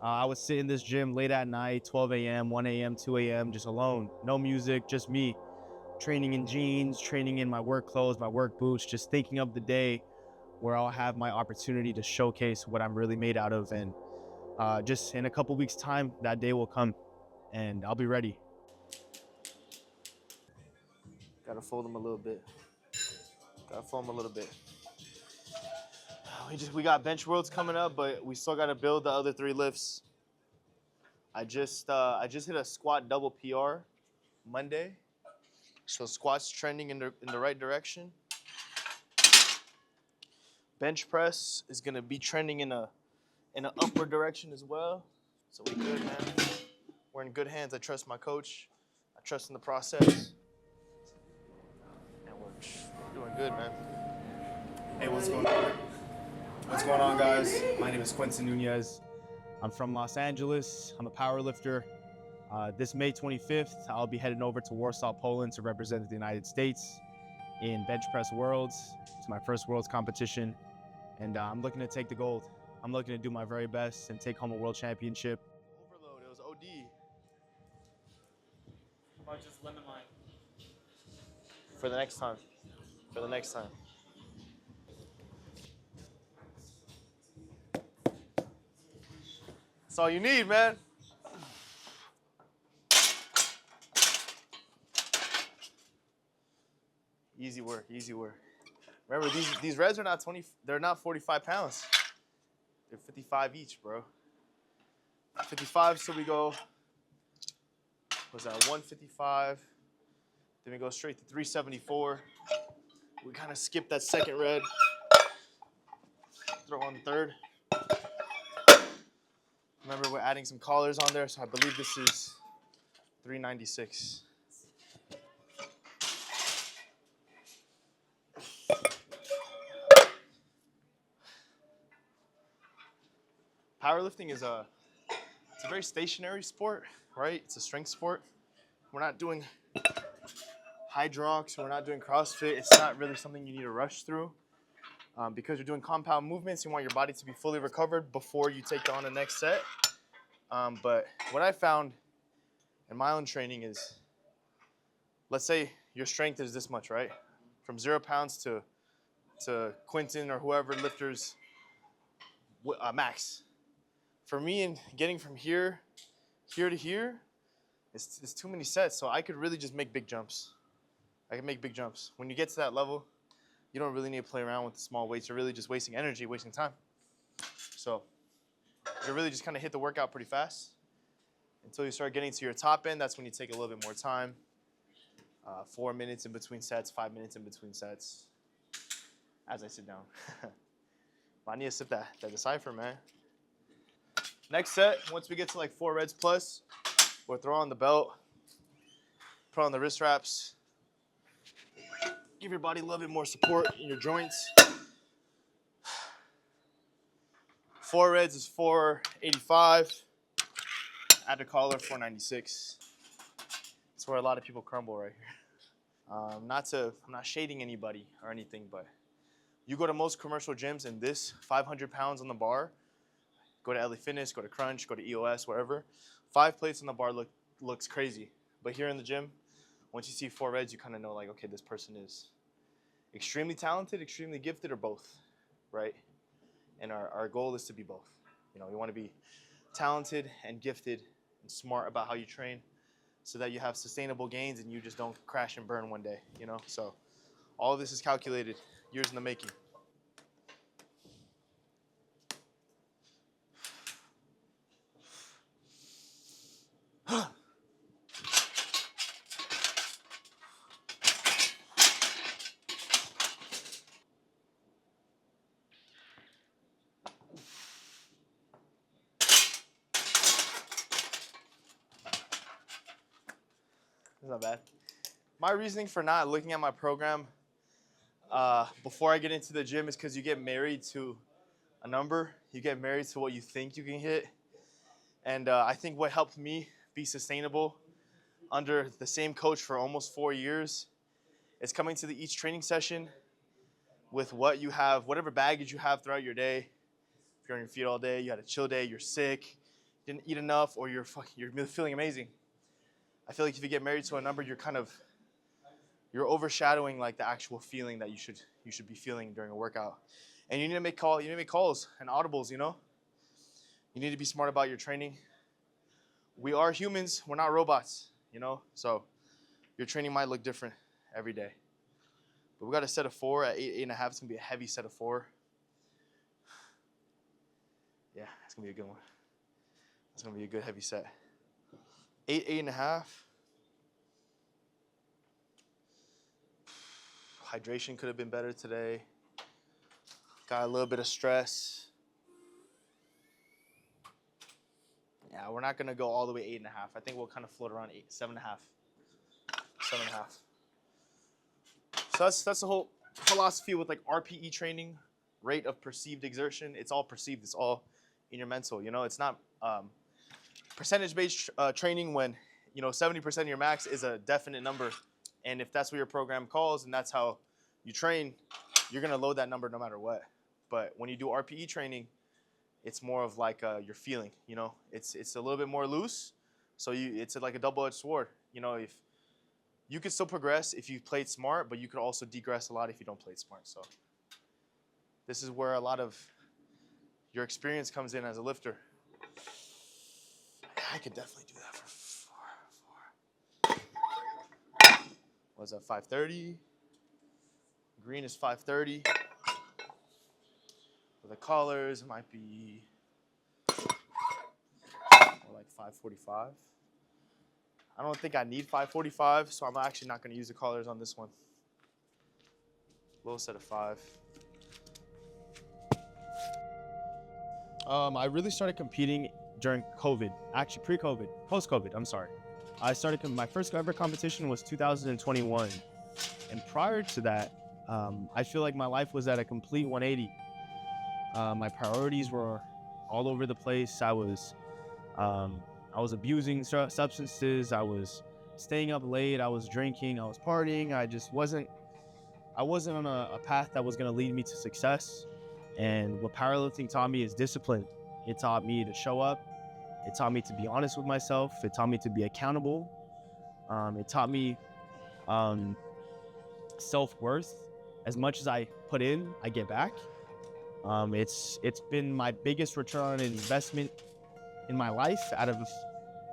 I would sit in this gym late at night, 12 a.m., 1 a.m., 2 a.m., just alone. No music, just me. Training in jeans, training in my work clothes, my work boots, just thinking of the day where I'll have my opportunity to showcase what I'm really made out of. And just in a couple weeks' time, that day will come and I'll be ready. Gotta fold them a little bit. Gotta fold them a little bit. We got bench worlds coming up, but we still gotta build the other 3 lifts. I just hit a squat double PR Monday, so squats trending in the right direction. Bench press is gonna be trending in an upward direction as well. So we good, man. We're in good hands. I trust my coach. I trust in the process, and we're doing good, man. Hey, what's going on? What's going on, guys? My name is Quentin Nunez. I'm from Los Angeles. I'm a power lifter. This May 25th, I'll be heading over to Warsaw, Poland to represent the United States in bench press worlds. It's my first worlds competition, and I'm looking to take the gold. I'm looking to do my very best and take home a world championship. Overload. It was OD. About just lemon lime. For the next time. For the next time. That's all you need, man. Easy work, easy work. Remember, these reds are not 20, they're not 45 pounds. They're 55 each, bro. 55, so we go, what's that, 155. Then we go straight to 374. We kind of skip that second red. Throw on the third. Remember, we're adding some collars on there, so I believe this is 396. Powerlifting is it's a very stationary sport, right? It's a strength sport. We're not doing hydrox, we're not doing CrossFit. It's not really something you need to rush through. Because you're doing compound movements, you want your body to be fully recovered before you take on the next set. But what I found in my own training is, let's say your strength is this much, right? From 0 pounds to Quentin or whoever lifters max. For me, and getting from here to here, it's too many sets. So I could really just make big jumps. I can make big jumps. When you get to that level, you don't really need to play around with the small weights. You're really just wasting energy, wasting time. So you really just kind of hit the workout pretty fast until you start getting to your top end. That's when you take a little bit more time. 4 minutes in between sets, 5 minutes in between sets as I sit down. I need to sip that decipher, man. Next set, once we get to like 4 reds plus, we'll throw on the belt, put on the wrist wraps, give your body a little bit more support in your joints. 4 reds is 485. Add a collar, 496. That's where a lot of people crumble right here. I'm not shading anybody or anything, but you go to most commercial gyms and this 500 pounds on the bar, go to LA Fitness, go to Crunch, go to EOS, wherever, 5 plates on the bar looks crazy. But here in the gym, once you see 4 reds, you kind of know like, okay, this person is extremely talented, extremely gifted, or both, right? And our goal is to be both. You know, we want to be talented and gifted and smart about how you train so that you have sustainable gains and you just don't crash and burn one day, you know? So all of this is calculated, years in the making. It's not bad. My reasoning for not looking at my program before I get into the gym is because you get married to a number. You get married to what you think you can hit. And I think what helped me be sustainable under the same coach for almost 4 years is coming to each training session with what you have, whatever baggage you have throughout your day. If you're on your feet all day, you had a chill day, you're sick, didn't eat enough, or you're feeling amazing. I feel like if you get married to a number, you're overshadowing like the actual feeling that you should be feeling during a workout. And you need to make calls and audibles, you know? You need to be smart about your training. We are humans, we're not robots, you know? So your training might look different every day. But we got a set of 4 at 8.5. It's gonna be a heavy set of 4. Yeah, it's gonna be a good one. It's gonna be a good heavy set. 8.5. Hydration could have been better today. Got a little bit of stress. Yeah, we're not gonna go all the way 8.5. I think we'll kind of float around 7.5. 7.5. So that's the whole philosophy with like RPE training, rate of perceived exertion. It's all perceived. It's all in your mental. You know, it's not percentage-based training when 70% of your max is a definite number, and if that's what your program calls and that's how you train, you're gonna load that number no matter what. But when you do RPE training, it's more of like your feeling. You know, it's a little bit more loose, so it's like a double-edged sword. You know, if you could still progress if you played smart, but you could also degress a lot if you don't play smart. So this is where a lot of your experience comes in as a lifter. I could definitely do that for 4. What's that, 5:30? Green is 5:30. For the collars, it might be more like 5:45. I don't think I need 5:45, so I'm actually not going to use the collars on this one. Low set of 5. I really started competing during COVID, actually pre-COVID, post-COVID, I'm sorry. My first ever competition was 2021. And prior to that, I feel like my life was at a complete 180. My priorities were all over the place. I was abusing substances. I was staying up late. I was drinking. I was partying. I wasn't on a path that was going to lead me to success. And what powerlifting taught me is discipline. It taught me to show up. It taught me to be honest with myself. It taught me to be accountable. It taught me self-worth. As much as I put in, I get back. It's been my biggest return on investment in my life. Out of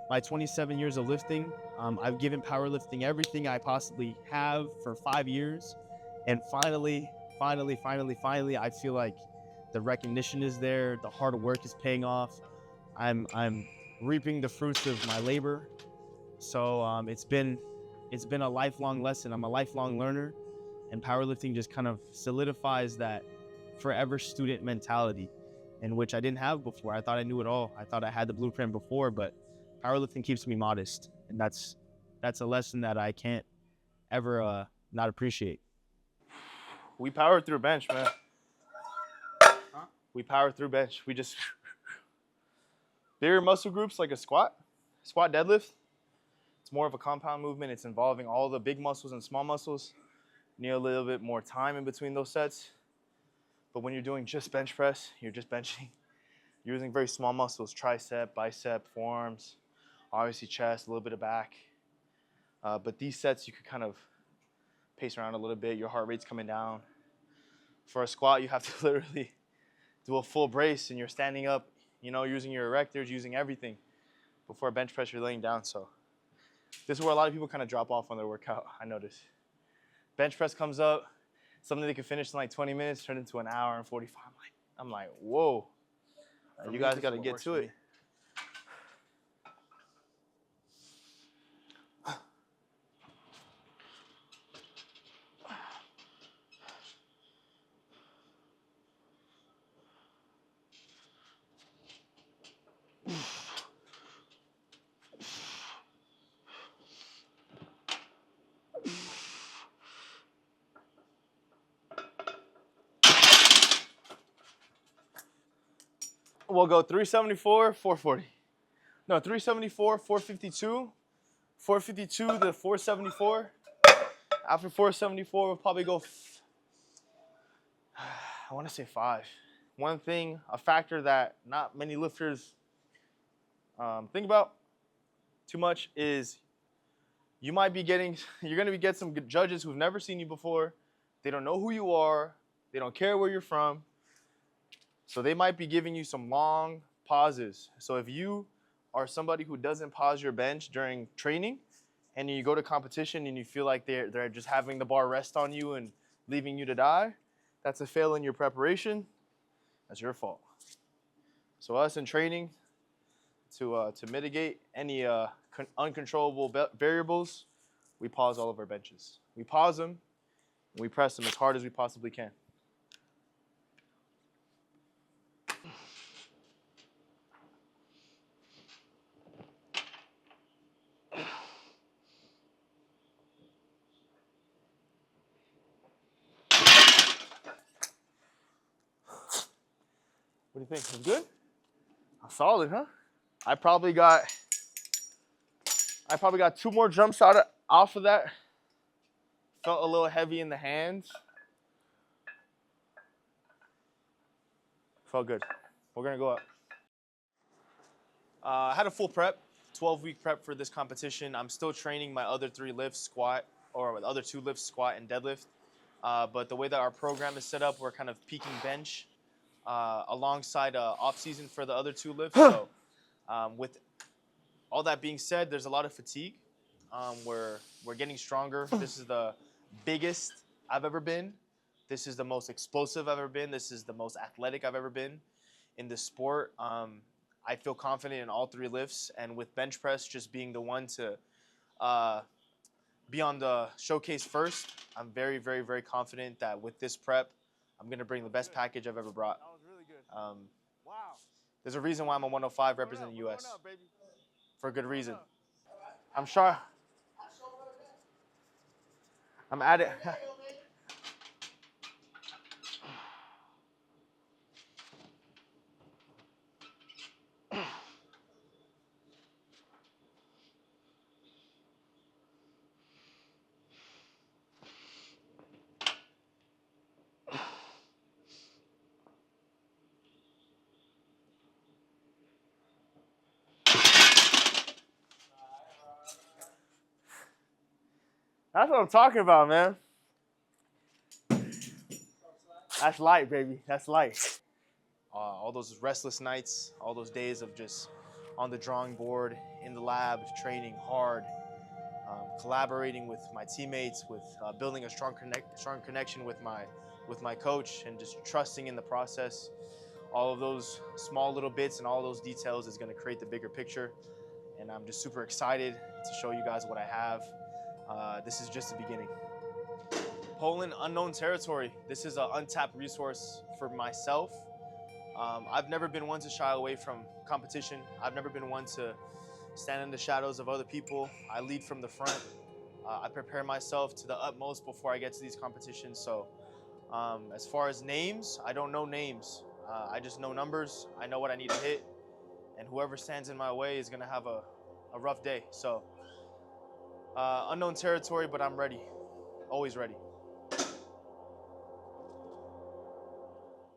my 27 years of lifting, I've given powerlifting everything I possibly have for 5 years. And finally, I feel like the recognition is there. The hard work is paying off. I'm reaping the fruits of my labor. So it's been a lifelong lesson. I'm a lifelong learner, and powerlifting just kind of solidifies that forever student mentality, in which I didn't have before. I thought I knew it all. I thought I had the blueprint before, but powerlifting keeps me modest, and that's a lesson that I can't ever not appreciate. We powered through bench, man. Huh? We powered through bench. We just bigger muscle groups like a squat deadlift. It's more of a compound movement. It's involving all the big muscles and small muscles. You need a little bit more time in between those sets. But when you're doing just bench press, you're just benching. You're using very small muscles: tricep, bicep, forearms, obviously chest, a little bit of back. But these sets, you could kind of pace around a little bit. Your heart rate's coming down. For a squat, you have to literally do a full brace, and you're standing up, using your erectors, using everything. Before a bench press, you're laying down. So this is where a lot of people kind of drop off on their workout, I notice. Bench press comes up, something they can finish in like 20 minutes, turn into an hour and 45. I'm like, whoa. You guys got to get to it. We'll go 374, 440. No, 374, 452. 452 to 474. After 474, we'll probably go, I want to say 5. One thing, a factor that not many lifters Think about too much is you might be getting, you're going to get some good judges who've never seen you before. They don't know who you are. They don't care where you're from. So they might be giving you some long pauses. So if you are somebody who doesn't pause your bench during training and you go to competition and you feel like they're just having the bar rest on you and leaving you to die, that's a fail in your preparation. That's your fault. So us in training, to mitigate any uncontrollable variables, we pause all of our benches. We pause them, and we press them as hard as we possibly can. What do you think? It's good? Solid, huh? I probably got 2 more jumps off of that. Felt a little heavy in the hands. Felt good. We're gonna go up. I had a full prep, 12-week prep for this competition. I'm still training my other 3 lifts, squat, or the other 2 lifts, squat and deadlift. But the way that our program is set up, we're kind of peaking bench alongside off season for the other 2 lifts. So with all that being said, there's a lot of fatigue. We're getting stronger. This is the biggest I've ever been. This is the most explosive I've ever been. This is the most athletic I've ever been in this sport. I feel confident in all 3 lifts, and with bench press just being the one to be on the showcase first, I'm very, very, very confident that with this prep, I'm going to bring the best package I've ever brought. That was really good. Wow. There's a reason why I'm a 105 representing the U.S. Up, baby. For a good reason. I'm sure. I'm at it. That's what I'm talking about, man. That's light, baby. That's light. All those restless nights, all those days of just on the drawing board, in the lab, training hard, collaborating with my teammates, with building a strong connection with my coach, and just trusting in the process. All of those small little bits and all those details is going to create the bigger picture. And I'm just super excited to show you guys what I have. This is just the beginning. Poland, unknown territory. This is an untapped resource for myself. I've never been one to shy away from competition. I've never been one to stand in the shadows of other people. I lead from the front. I prepare myself to the utmost before I get to these competitions. So as far as names, I don't know names. I just know numbers. I know what I need to hit. And whoever stands in my way is going to have a rough day. So unknown territory, but I'm ready. Always ready.